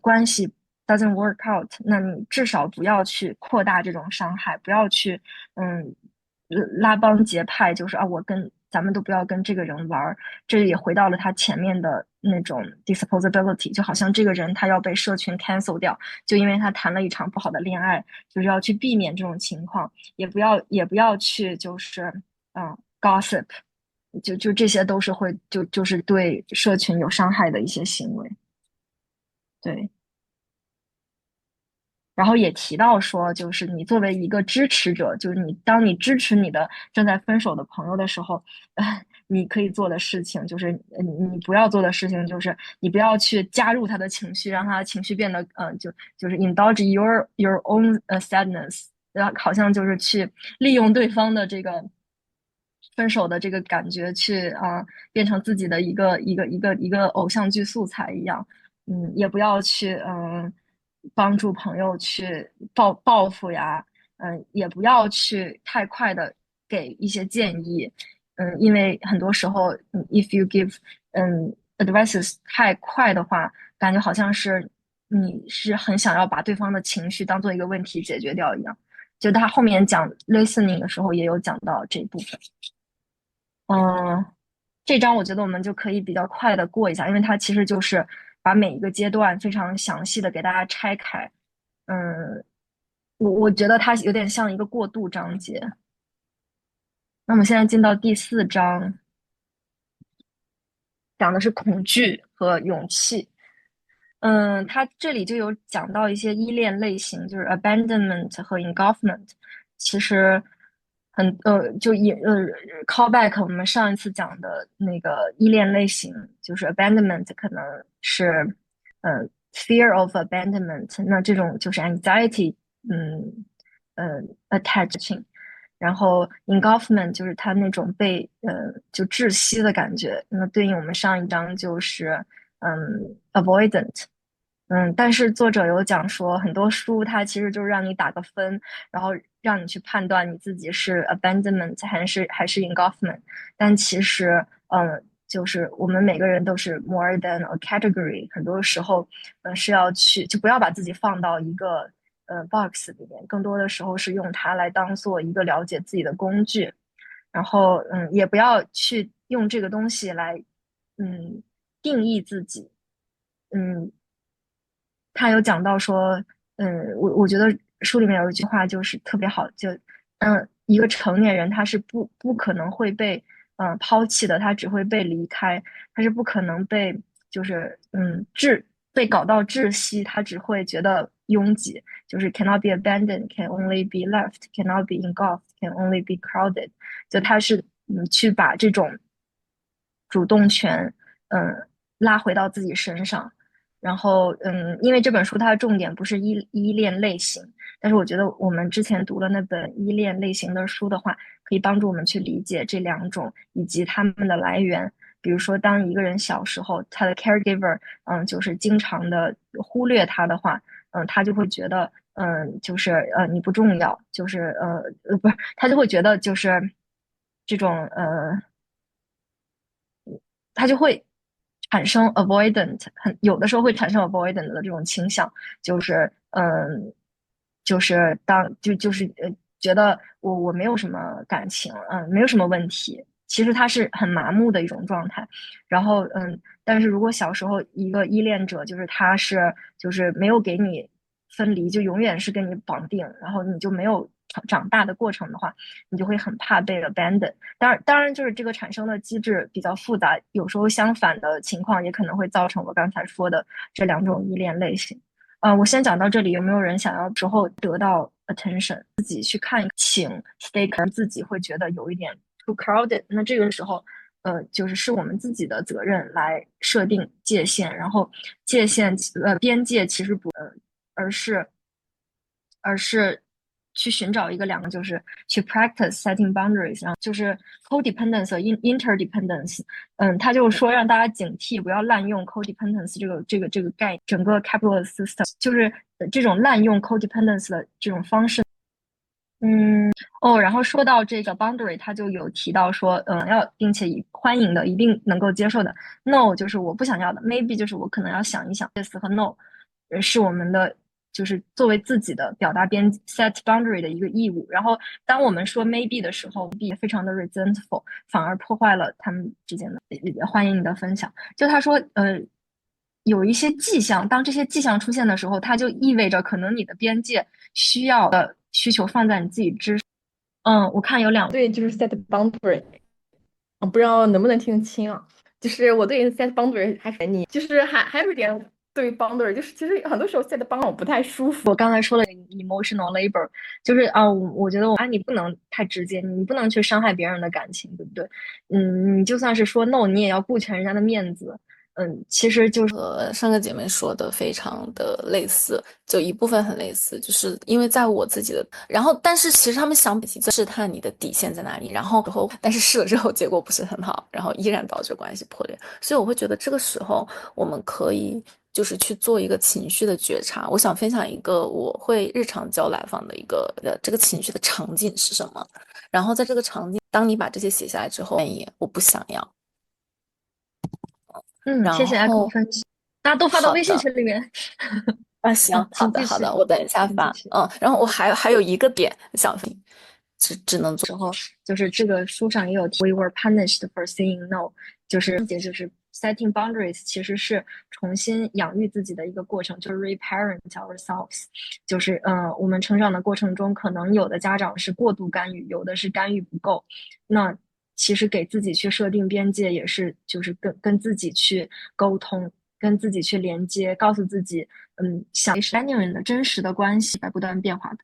关系 doesn't work out，那你至少不要去扩大这种伤害，不要去拉帮结派，就是咱们都不要跟这个人玩儿，这也回到了他前面的那种 disposability，就好像这个人他要被社群 cancel 掉，就因为他谈了一场不好的恋爱，就是要去避免这种情况。也不要去就是gossip，就这些都是会就是对社群有伤害的一些行为。对，然后也提到说，就是你作为一个支持者，就是当你支持你的正在分手的朋友的时候，你可以做的事情就是，你不要做的事情就是你不要去加入他的情绪，让他的情绪变得就是 indulge your own sadness，然后好像就是去利用对方的这个分手的这个感觉去变成自己的一个偶像剧素材一样，也不要去帮助朋友去报复呀，也不要去太快的给一些建议，因为很多时候if you give advices 太快的话，感觉好像是你是很想要把对方的情绪当做一个问题解决掉一样。就他后面讲 listening 的时候也有讲到这一部分。嗯，这章我觉得我们就可以比较快的过一下，因为它其实就是把每一个阶段非常详细的给大家拆开。嗯，我觉得它有点像一个过渡章节。那我们现在进到第4章，讲的是恐惧和勇气。它这里就有讲到一些依恋类型，就是 abandonment 和 engulfment。其实 call back 我们上一次讲的那个依恋类型，就是 abandonment 可能是fear of abandonment，那这种就是 anxiety，attaching，然后 engulfment 就是它那种被就窒息的感觉，那对应我们上一章就是avoidant。但是作者有讲说，很多书它其实就是让你打个分，然后让你去判断你自己是 abandonment 还是 engulfment。但其实，就是我们每个人都是 more than a category，很多时候，是要去就不要把自己放到一个box 里面，更多的时候是用它来当做一个了解自己的工具，然后也不要去用这个东西来定义自己，嗯。他有讲到说，我觉得书里面有一句话就是特别好，就一个成年人他是不可能会被抛弃的，他只会被离开，他是不可能被就是被搞到窒息，他只会觉得拥挤，就是 cannot be abandoned, can only be left, cannot be engulfed, can only be crowded，就他是去把这种主动权拉回到自己身上。然后，因为这本书它的重点不是依恋类型，但是我觉得我们之前读了那本依恋类型的书的话，可以帮助我们去理解这两种以及它们的来源。比如说，当一个人小时候他的 caregiver，就是经常的忽略他的话，他就会觉得，就是你不重要，就是不是，他就会觉得就是这种他就会产生 avoidant，有的时候会产生 avoidant 的这种倾向，就是就是觉得我没有什么感情，没有什么问题，其实他是很麻木的一种状态。然后但是如果小时候一个依恋者，就是他是就是没有给你分离，就永远是跟你绑定，然后你就没有长大的过程的话，你就会很怕被 abandon。当然，就是这个产生的机制比较复杂，有时候相反的情况也可能会造成我刚才说的这两种依恋类型。我先讲到这里，有没有人想要之后得到 attention，自己去看，请 stay， 可能自己会觉得有一点 too crowded，那这个时候，就是我们自己的责任来设定界限，然后界限边界其实不而是去寻找一个两个，就是去 practice setting boundaries，然后就是 codependence 和 interdependence。他就是说让大家警惕，不要滥用 codependence 这个概念，整个 capitalist system 就是这种滥用 codependence 的这种方式。然后说到这个 boundary，他就有提到说，要并且以欢迎的，一定能够接受的 ，no 就是我不想要的 ，maybe 就是我可能要想一想，yes 和 no，是我们的就是作为自己的表达set boundary 的一个义务。然后当我们说 maybe 的时候，be 非常的 resentful，反而破坏了他们之间的。欢迎你的分享。就他说，有一些迹象，当这些迹象出现的时候，它就意味着可能你的边界需要的需求放在你自己之上。我看有两对，就是 set boundary，不知道能不能听得清啊？就是我对 set boundary 还是你，就是还有一点对 boundary，就是其实很多时候 set boundary 我不太舒服。我刚才说了 emotional labor，就是我觉得你不能太直接，你不能去伤害别人的感情，对不对？你就算是说 no，你也要顾全人家的面子。其实就是和上个姐妹说的非常的类似，就一部分很类似，就是因为在我自己的，然后但是其实他们想试探你的底线在哪里，然后但是试了之后结果不是很好，然后依然导致关系破裂，所以我会觉得这个时候我们可以就是去做一个情绪的觉察。我想分享一个我会日常教来访的一个这个情绪的场景是什么，然后在这个场景，当你把这些写下来之后，我不想要。谢谢 Echo 分享，大家都发到微信群里面。行，好的，我等一下发。然后我还有一个点想分，只能做。时候就是这个书上也有提 ，We were punished for saying no， 就是 setting boundaries， 其实是重新养育自己的一个过程，就是 reparent ourselves， 就是我们成长的过程中，可能有的家长是过度干预，有的是干预不够，那。其实给自己去设定边界，也是就是跟自己去沟通，跟自己去连接，告诉自己，想是 genuine 的真实的关系在不断变化的，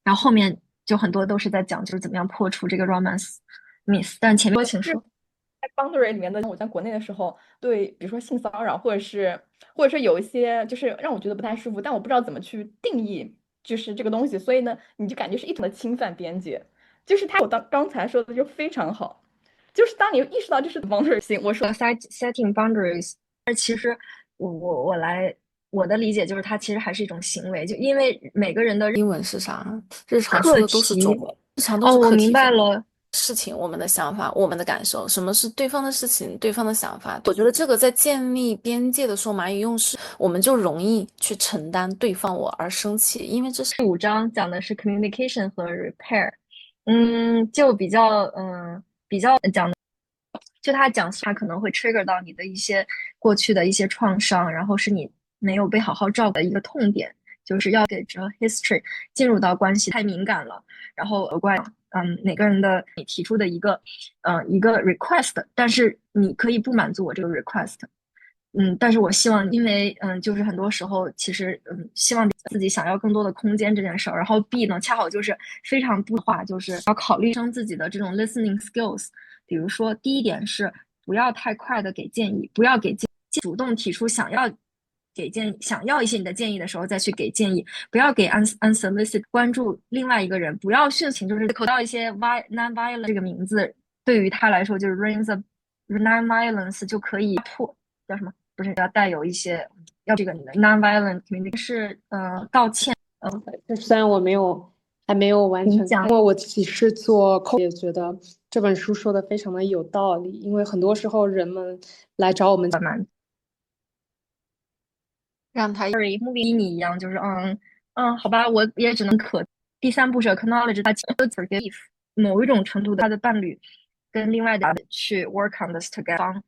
然后后面就很多都是在讲就是怎么样破除这个 romance myth。但前面请说。在 boundary 里面的，我在国内的时候，对，比如说性骚扰，或者是有一些就是让我觉得不太舒服，但我不知道怎么去定义就是这个东西，所以呢，你就感觉是一种的侵犯边界。就是我刚才说的就非常好，就是当你意识到这是 boundary 性，我说 setting boundaries，其实我的理解就是它其实还是一种行为，就因为每个人的英文是啥？日常说课的都是中题。文，日常都是我课题分明白了。事情，我们的想法，我们的感受，什么是对方的事情，对方的想法。我觉得这个在建立边界的时候，蚂蚁用事，我们就容易去承担对方我而生气，因为这是5章讲的是 communication 和 repair，就比较讲，就它可能会 trigger 到你的一些过去的一些创伤，然后是你没有被好好照顾的一个痛点，就是要给这 history 进入到关系太敏感了，然后每个人的你提出的一个request，但是你可以不满足我这个 request。但是我希望，因为就是很多时候其实希望自己想要更多的空间这件事儿，然后 B 呢恰好就是非常不话，就是要考虑升自己的这种 listening skills。比如说第一点是不要太快的给建议，不要给主动提出想要给建议，想要一些你的建议的时候再去给建议，不要给 unsolicited 关注另外一个人，不要殉情，就是口到一些 non-violent 这个名字对于他来说就是 rings of non-violence 就可以破。叫什么？不是要带有一些要这个non-violent communication 是道歉。虽然我还没有完全看，因为我自己是做也觉得这本书说的非常的有道理，因为很多时候人们来找我们让他 movie 你一样，就是好吧，我也只能第3步是 acknowledge 他 forgive 某一种程度的他的伴侣跟另外的去 work on this together，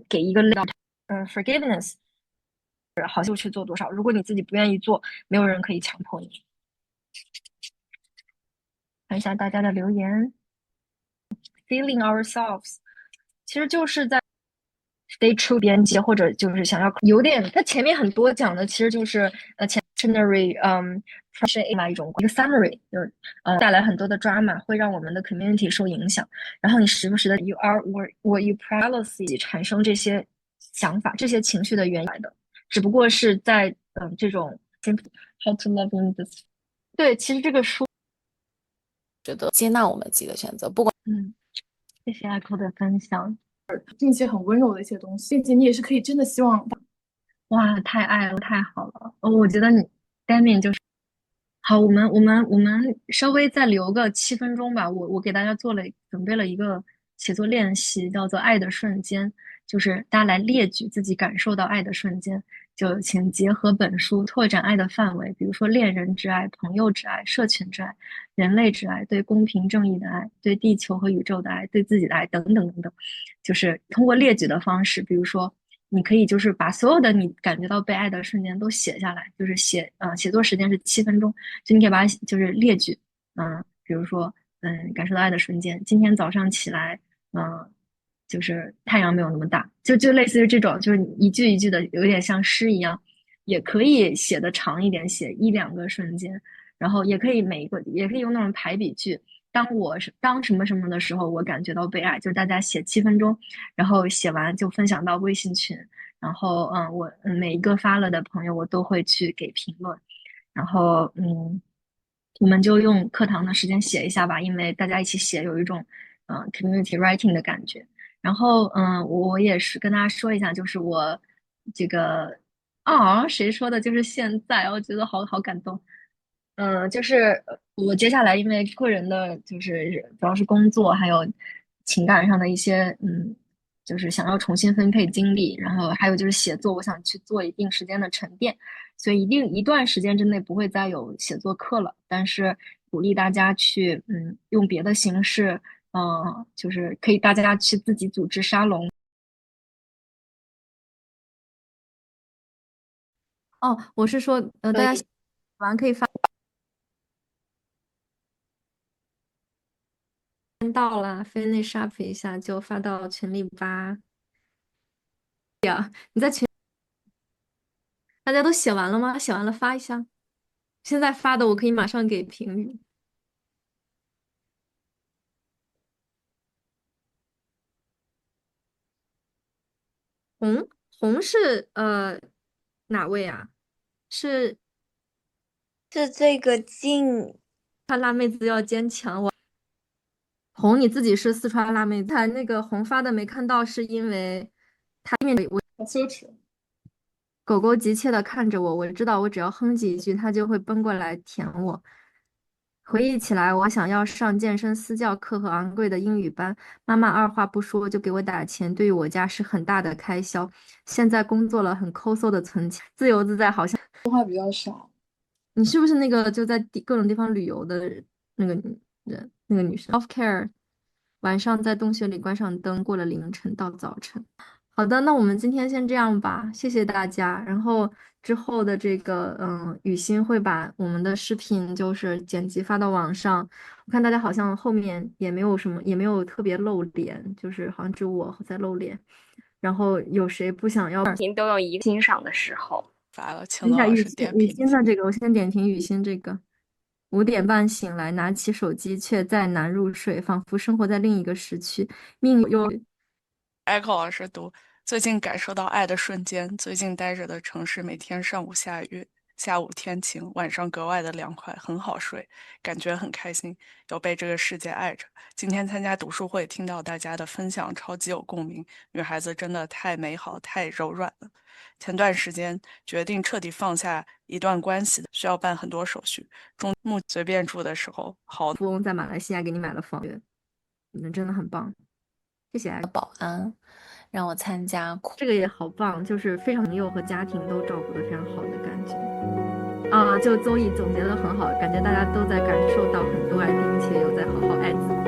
给一个forgiveness，好就去做多少。如果你自己不愿意做，没有人可以强迫你。看一下大家的留言 ，feeling ourselves， 其实就是在 stay true 边界，或者就是想要有点，它前面很多讲的其实就是dictionary pressure 一种一个 summary， 就是带来很多的 drama， 会让我们的 community 受影响。然后你时不时的 you are what you policy 产生这些想法、这些情绪的原因来的，只不过是在这种 how to love in this。对，其实这个书觉得接纳我们自己的选择，不管谢谢 Echo 的分享。并且很温柔的一些东西，并且你也是可以真的希望，哇，太爱了，太好了！我觉得你 Damien 就是好，我们稍微再留个7分钟吧。我给大家准备了一个写作练习，叫做“爱的瞬间”，就是大家来列举自己感受到爱的瞬间。就请结合本书拓展爱的范围，比如说恋人之爱、朋友之爱、社群之爱、人类之爱、对公平正义的爱、对地球和宇宙的爱、对自己的爱等等等等。就是通过列举的方式，比如说你可以就是把所有的你感觉到被爱的瞬间都写下来，就是写作时间是7分钟，就你可以把它就是列举，比如说感受到爱的瞬间，今天早上起来，就是太阳没有那么大，就类似于这种，就是一句一句的，有点像诗一样，也可以写的长一点，写1-2个瞬间，然后也可以也可以用那种排比句。当什么什么的时候，我感觉到被爱，就是大家写7分钟，然后写完就分享到微信群，然后我每一个发了的朋友，我都会去给评论，然后我们就用课堂的时间写一下吧，因为大家一起写有一种community writing 的感觉。然后我也是跟大家说一下，就是我这个谁说的？就是现在，我觉得好感动。就是我接下来因为个人的，就是主要是工作还有情感上的一些，就是想要重新分配精力，然后还有就是写作，我想去做一定时间的沉淀，所以一段时间之内不会再有写作课了，但是鼓励大家去，用别的形式，就是可以大家去自己组织沙龙。我是说，大家完可以发。到了 finish up 一下就发到群里吧。你在群，大家都写完了吗？写完了发一下。现在发的我可以马上给评语。红是哪位啊？是这个静川辣妹子要坚强。红你自己是四川辣妹子，他那个红发的没看到，是因为好羞耻。狗狗急切地看着我，我知道我只要哼几句，它就会奔过来舔我。回忆起来，我想要上健身私教课和昂贵的英语班，妈妈二话不说就给我打钱，对于我家是很大的开销。现在工作了，很抠搜的存钱，自由自在，好像说话比较少。你是不是那个就在各种地方旅游的那个人，那个女生？Self care，晚上在洞穴里关上灯，过了凌晨到早晨。好的，那我们今天先这样吧，谢谢大家。然后之后的这个，雨欣会把我们的视频就是剪辑发到网上。我看大家好像后面也没有什么，也没有特别露脸，就是好像只有我在露脸。然后有谁不想要？都有一个欣赏的时候。发了，请等一下，雨罗老师欣雨点评。欣的这个，我先点评雨欣这个。5点半醒来，拿起手机却再难入睡，仿佛生活在另一个时区。命又Echo 老师读，最近感受到爱的瞬间。最近待着的城市，每天上午下雨，下午天晴，晚上格外的凉快，很好睡，感觉很开心，有被这个世界爱着。今天参加读书会，听到大家的分享，超级有共鸣。女孩子真的太美好，太柔软了。前段时间决定彻底放下一段关系，需要办很多手续。随便住的时候，好富翁在马来西亚给你买了房，你们真的很棒，谢谢。保安让我参加这个也好棒，就是非常朋友和家庭都照顾得非常好的感觉。就邹毅总结得很好，感觉大家都在感受到很多爱，并且有在好好爱自己。